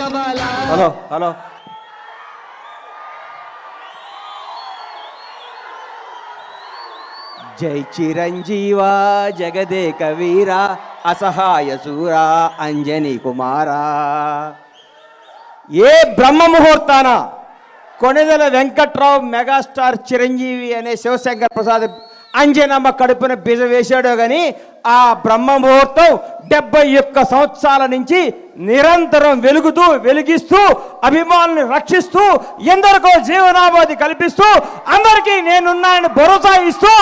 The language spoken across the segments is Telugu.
హలో హలో జై చిరంజీవ జగదేక వీర అసహాయ సూరా అంజనీ కుమారా. ఏ బ్రహ్మ ముహూర్తాన కొణిదెల వెంకట్రావు మెగాస్టార్ చిరంజీవి అనే శివశంకర్ ప్రసాద్ అంజనమ్మ కడుపున బీజ వేశాడో కానీ ఆ బ్రహ్మ ముహూర్తం 71 సంవత్సరాల నుంచి నిరంతరం వెలిగిస్తూ అభిమానులను రక్షిస్తూ ఎందరికో జీవనాభాది కల్పిస్తూ అందరికీ నేనున్నానని భరోసా ఇస్తూ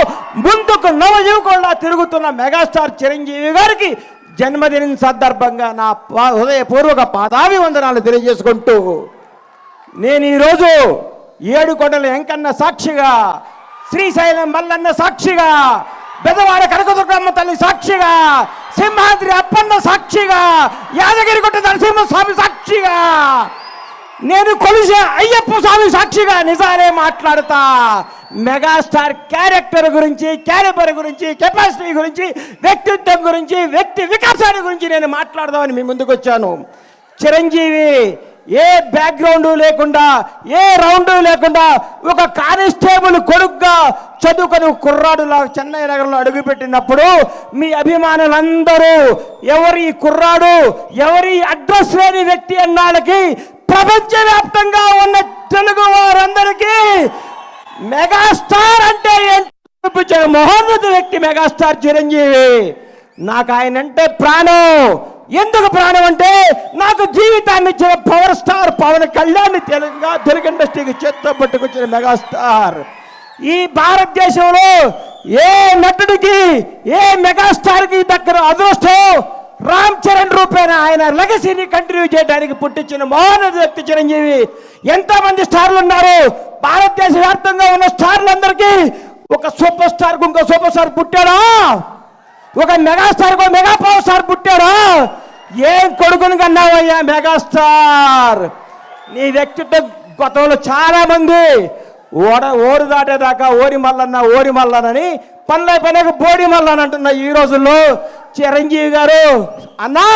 ముందుకు నవయువకుల్లా తిరుగుతున్న మెగాస్టార్ చిరంజీవి గారికి జన్మదినం సందర్భంగా నా హృదయపూర్వక పాదాభివందనాలు తెలియజేసుకుంటూ నేను ఈరోజు ఏడుకొండల వెంకన్న సాక్షిగా, శ్రీశైలం మల్లన్న సాక్షిగా, బెదవాడ కనకదుర్గమ్మ తల్లి సాక్షిగా, సింహాద్రి అప్పన్న సాక్షిగా, యాదగిరిగుట్ట నరసింహస్వామి సాక్షిగా, నేను కొలిసే అయ్యప్ప స్వామి సాక్షిగా నిజాలే మాట్లాడతా. మెగాస్టార్ క్యారెక్టర్ గురించి, క్యాలిబర్ గురించి, కెపాసిటీ గురించి, వ్యక్తిత్వం గురించి, వ్యక్తి వికాసాన్ని గురించి నేను మాట్లాడదామని మీ ముందుకు వచ్చాను. చిరంజీవి ఏ బ్యాక్గ్రౌండ్ లేకుండా, ఏ రౌండ్ లేకుండా ఒక కానిస్టేబుల్ కొడుకుగా చదువుకొని కుర్రాడులా చెన్నై నగరంలో అడుగుపెట్టినప్పుడు మీ అభిమానులందరూ ఎవరి కుర్రాడు, ఎవరి అడ్రస్ లేని వ్యక్తి అన్నాళ్ళకి ప్రపంచవ్యాప్తంగా ఉన్న తెలుగు వారందరికీ మెగాస్టార్ అంటే ఏంటో మహోన్నత వ్యక్తి మెగాస్టార్ చిరంజీవి. నాకు ఆయన అంటే ప్రాణం. ఎందుకు ప్రాణం అంటే నాకు జీవితాన్ని ఇచ్చిన పవర్ స్టార్ పవన్ కళ్యాణ్ తెలుగు ఇండస్ట్రీకి చేత్తో పట్టుకొచ్చిన మెగాస్టార్. ఈ భారతదేశంలో ఏ నటుడికి, ఏ మెగాస్టార్కి దగ్గర అదృష్టం రామ్ చరణ్ రూపేణ ఆయన లెగసీని కంటిన్యూ చేయడానికి పుట్టించిన మహోన్నత వ్యక్తి చిరంజీవి. ఎంతోమంది స్టార్లు ఉన్నారు. భారతదేశ వ్యాప్తంగా ఉన్న స్టార్లందరికీ ఒక సూపర్ స్టార్ ఇంకో సూపర్ స్టార్ పుట్టాడా? ఒక మెగాస్టార్ మెగా పవర్ స్టార్ పుట్టాడా? ఏం కొడుకుని కన్నావయ్యా మెగాస్టార్? నీ వ్యక్తిత్వం గతంలో చాలా మంది ఓరు దాటేదాకా ఓరి మల్లనని పనిలేక బోడి మల్లన అంటున్న ఈ రోజుల్లో చిరంజీవి గారు అన్నా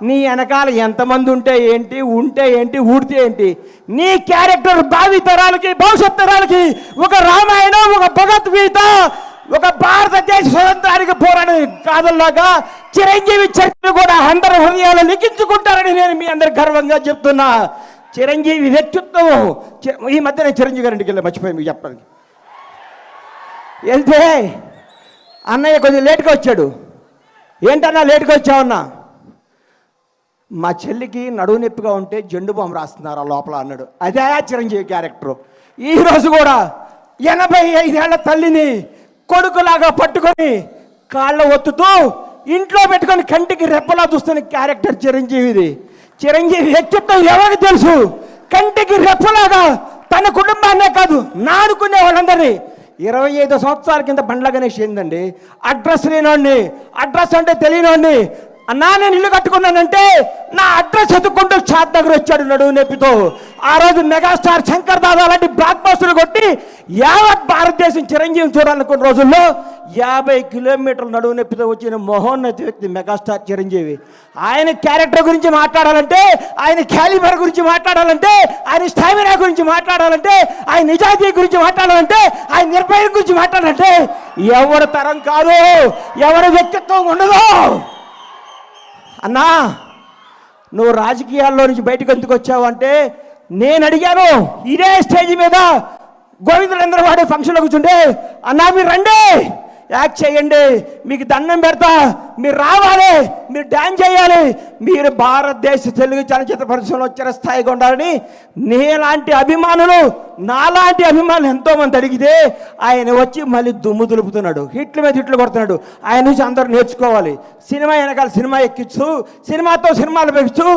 నీ వెనకాల ఎంతమంది ఉంటే ఏంటి, ఊడితే ఏంటి? నీ క్యారెక్టర్ భావి తరాలకి, భవిష్యత్ తరాలకి ఒక రామాయణం, ఒక భగవద్గీత, ఒక భారతదేశ స్వతంత్రానికి పోరాడే కాదల్లాగా చిరంజీవి చరిత్ర కూడా అందరి హృదయాలు లిఖించుకుంటారని నేను మీ అందరికి గర్వంగా చెప్తున్నా. చిరంజీవి వ్యక్తిత్వం ఈ మధ్య నేను చిరంజీవి గారింటికి వెళ్ళి మర్చిపోయి మీకు చెప్పడానికి వెళ్తే అన్నయ్య కొంచెం లేట్గా వచ్చాడు. ఏంటన్నా లేట్గా వచ్చావన్నా? మా చెల్లికి నడువు నొప్పిగా ఉంటే జెండు బాంబు రాస్తున్నారు లోపల అన్నాడు. అదే చిరంజీవి క్యారెక్టరు. ఈరోజు కూడా 85 ఏళ్ల తల్లిని కొడుకులాగా పట్టుకొని కాళ్ళ ఒత్తుతూ ఇంట్లో పెట్టుకొని కంటికి రెప్పలా చూస్తున్న క్యారెక్టర్ చిరంజీవిది. చిరంజీవి వ్యక్తిత్వం ఎవరికి తెలుసు? కంటికి రెప్పలాగా తన కుటుంబాన్నే కాదు నానుకునే వాళ్ళందరినీ 25 సంవత్సరాల కింద బండ్ల గణేష్ ఏందండి అడ్రస్ లేనోడిని, అడ్రస్ అంటే తెలియనోడిని అన్నా నేను ఇల్లు కట్టుకున్నానంటే నా అడ్రస్ ఎత్తుకుంటూ ఛాత్ దగ్గర వచ్చాడు నడువు నొప్పితో. ఆ రోజు మెగాస్టార్ శంకర్ దాదా లాంటి బ్లాక్ బస్టర్లు కొట్టి యావత్ భారతదేశం చిరంజీవి చూడాలనుకున్న రోజుల్లో 50 కిలోమీటర్ల నడువు నొప్పితో వచ్చిన మహోన్నత వ్యక్తి మెగాస్టార్ చిరంజీవి. ఆయన క్యారెక్టర్ గురించి మాట్లాడాలంటే, ఆయన క్యాలిబర్ గురించి మాట్లాడాలంటే, ఆయన స్టామినా గురించి మాట్లాడాలంటే, ఆయన నిజాయితీ గురించి మాట్లాడాలంటే, ఆయన నిర్భయం గురించి మాట్లాడాలంటే ఎవరి తరం కాదు, ఎవరి వ్యక్తిత్వం ఉండదు. అన్నా నువ్వు రాజకీయాల్లో నుంచి బయటకు ఎందుకు వచ్చావు అంటే నేను అడిగాను. ఇదే స్టేజ్ మీద గోవిందరేంద్ర వాడే ఫంక్షన్లో కూర్చుంటే అన్నా మీరు రండి, యాక్ట్ చేయండి, మీకు దండం పెడతా, మీరు రావాలి, మీరు డ్యాన్స్ చేయాలి, మీరు భారతదేశ తెలుగు చలనచిత్ర పరిశ్రమలో చిరస్థాయిగా ఉండాలని నాలాంటి అభిమానులు ఎంతోమంది అడిగితే ఆయన వచ్చి మళ్ళీ దుమ్ము దులుపుతున్నాడు, హిట్ల మీద హిట్లు కొడుతున్నాడు. ఆయన నుంచి అందరూ నేర్చుకోవాలి. సినిమా వెనకాల సినిమా ఎక్కిస్తూ, సినిమాతో సినిమాలు పెంచుతూ,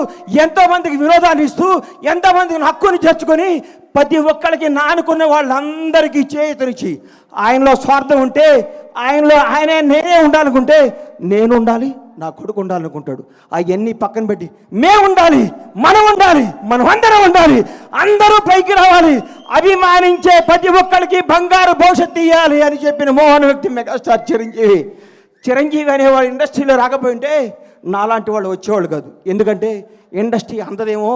ఎంతోమందికి వినోదాన్ని ఇస్తూ, ఎంతోమందికి హక్కుని తెచ్చుకొని ప్రతి ఒక్కరికి నానుకున్న వాళ్ళందరికీ చేతునిచ్చి ఆయనలో స్వార్థం ఉంటే నేనే ఉండాలనుకుంటే నేను ఉండాలి, నా కొడుకు ఉండాలనుకుంటాడు. అవన్నీ పక్కన పెట్టి మేము ఉండాలి, మనం అందరం ఉండాలి, అందరూ పైకి రావాలి, అభిమానించే ప్రతి ఒక్కరికి బంగారు భవిష్యత్తు ఇవ్వాలి అని చెప్పిన మోహన్ వ్యక్తి మెగాస్టార్ చిరంజీవి అనేవాడు ఇండస్ట్రీలో రాకపోయింటే నాలాంటి వాళ్ళు వచ్చేవాళ్ళు కాదు. ఎందుకంటే ఇండస్ట్రీ అంతదేమో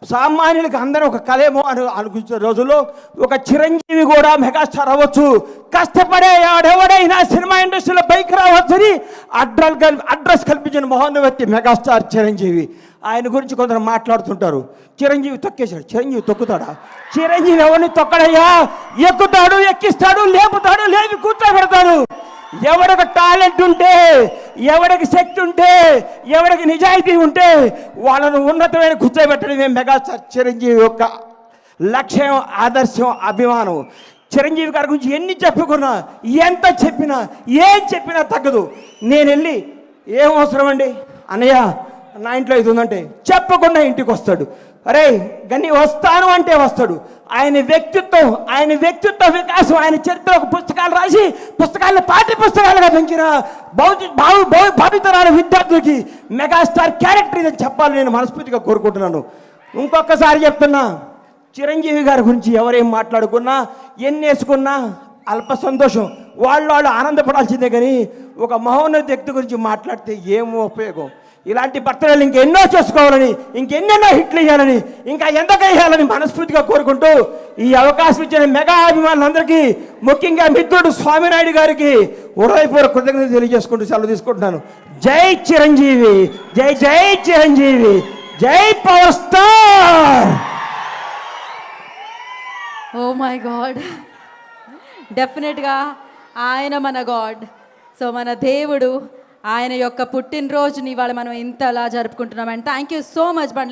సామాన్యులకి అందరూ ఒక కలేమో అని అనుకుంటున్న రోజుల్లో ఒక చిరంజీవి కూడా మెగాస్టార్ అవ్వచ్చు, కష్టపడే ఎవడైనా సినిమా ఇండస్ట్రీలో పైకి రావచ్చని అడ్రస్ కల్పించిన మహోన్నత మెగాస్టార్ చిరంజీవి. ఆయన గురించి కొందరు మాట్లాడుతుంటారు, చిరంజీవి తొక్కేశాడు. చిరంజీవి తొక్కుతాడా? చిరంజీవి ఎవరిని తొక్కడయ్యా? ఎక్కుతాడు, ఎక్కిస్తాడు, లేపుతాడు, లేపి కూర్చోబెడతాడు. ఎవడికి టాలెంట్ ఉంటే, ఎవడికి శక్తి ఉంటే, ఎవడికి నిజాయితీ ఉంటే వాళ్ళను ఉన్నతమైన కూర్చోబెట్టడమే మెగాస్టార్ చిరంజీవి యొక్క లక్ష్యం, ఆదర్శం, అభిమానం. చిరంజీవి గారి గురించి ఎన్ని చెప్పుకున్నా, ఎంత చెప్పినా, ఏం చెప్పినా తగ్గదు. నేను వెళ్ళి ఏం అవసరం అండి అన్నయ్య నా ఇంట్లో ఇది ఉందంటే చెప్పకుండా ఇంటికి వస్తాడు. అరే గని వస్తాను అంటే వస్తాడు. ఆయన వ్యక్తిత్వ వికాసం, ఆయన చరిత్ర పుస్తకాలు రాసి పుస్తకాలను పాఠ్య పుస్తకాలుగా పెంచిన భావితరాల విద్యార్థులకి మెగాస్టార్ క్యారెక్టర్ ఇదని చెప్పాలని నేను మనస్ఫూర్తిగా కోరుకుంటున్నాను. ఇంకొకసారి చెప్తున్నా, చిరంజీవి గారి గురించి ఎవరేం మాట్లాడుకున్నా, ఎన్ని వేసుకున్నా అల్ప సంతోషం, వాళ్ళు ఆనందపడాల్సిందే. కానీ ఒక మహోన్నత వ్యక్తి గురించి మాట్లాడితే ఏమో ఉపయోగం? ఇలాంటి బర్త్డేలు ఇంకెన్నో చేసుకోవాలని, ఇంకెన్నెన్నో హిట్లు ఇవ్వాలని, ఇంకా ఎంతగా వేయాలని మనస్ఫూర్తిగా కోరుకుంటూ ఈ అవకాశం ఇచ్చిన మెగా అభిమానులందరికీ, ముఖ్యంగా మిత్రుడు స్వామినాయుడు గారికి హృదయపూర్వక కృతజ్ఞతలు తెలియజేసుకుంటూ సెలవు తీసుకుంటున్నాను. జై చిరంజీవి, జై జై చిరంజీవి, జై power star. Oh my god, డెఫినెట్గా ఆయన మన గాడ్. సో మన దేవుడు, ఆయన యొక్క పుట్టినరోజుని ఇవాళ మనం ఇంతలా జరుపుకుంటున్నాం. And thank you so much Bandla